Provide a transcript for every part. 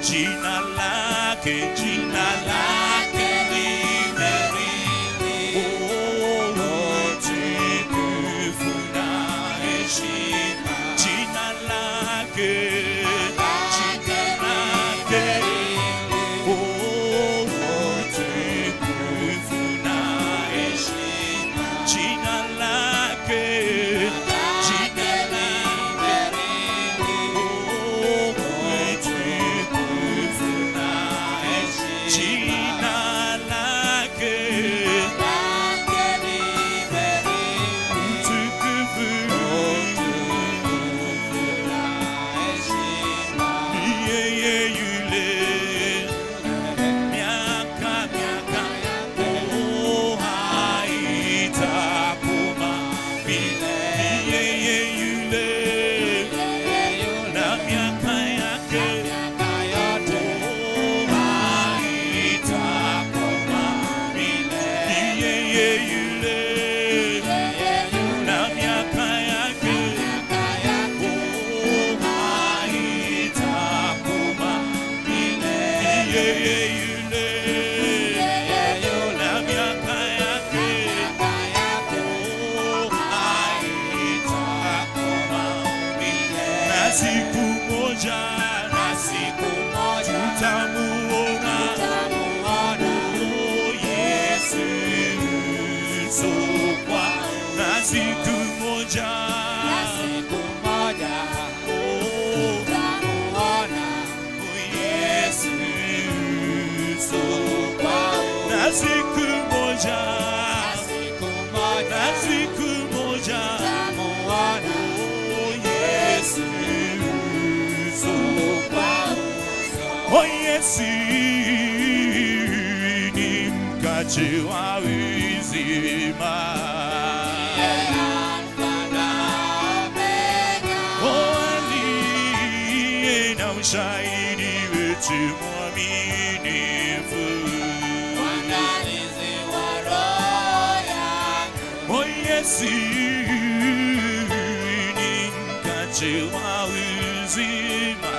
jina lake limeridhi, utukufu na heshima. Jina lake utukufu na heshima. Jina lake siku moja tutamuona Yesu sokwa, na siku moja tutamuona Yesu sokwa, na siku moja tutamuona Yesu. Oh Yesu ni mkate wa uzima, aliye na ushahidi wetu mwaminifu, mwangalizi wa roho yangu. Oh Yesu ni mkate wa uzima,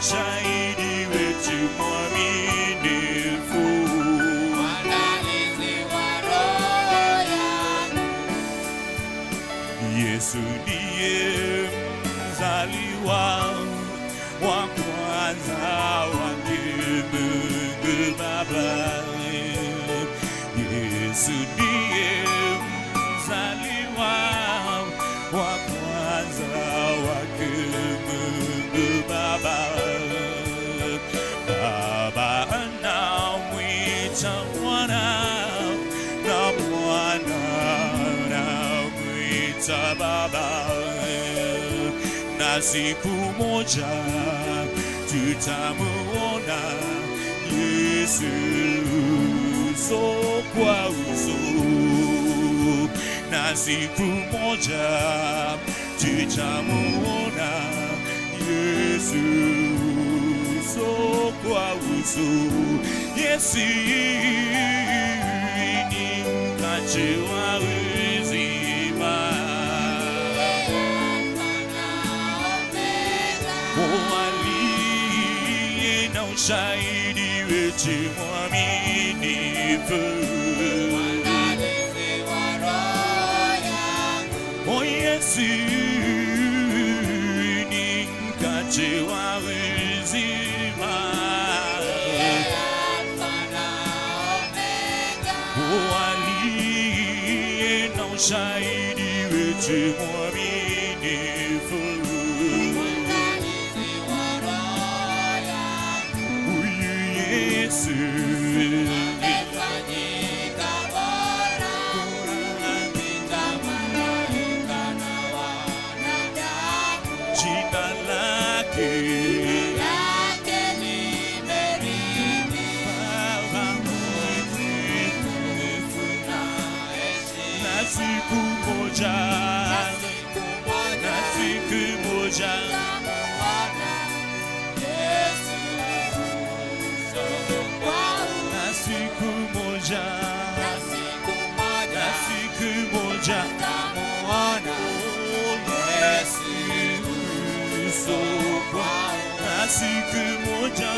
shahidi wetu mwaminifu, mwangalizi wa roho yangu. Yesu ndiye mzaliwa wa kwanza wake Mungu Baba. Yesu ndiye mzaliwa wa kwanza wake Mungu Baba. Baba anamwita mwana, na mwana anamwita Baba, na siku moja tutamuona Yesu uso kwa uso, na siku moja tutamuona Yesu uso kwa uso. Yesu ni mkate wa uzima, aliye na ushahidi wetu mwaminifu, mwangalizi wa roho yangu. Oh Yesu ni mkate wa uzima, aliye na ushahidi wetu mwaminifu, mwangalizi wa roho yangu. Huyu Yesu amefanyika bora kupita malaika na wanadamu. Jina lake limeridhi, na siku moja tutamuona Yesu sokwa, na siku moja tutamuona siku moja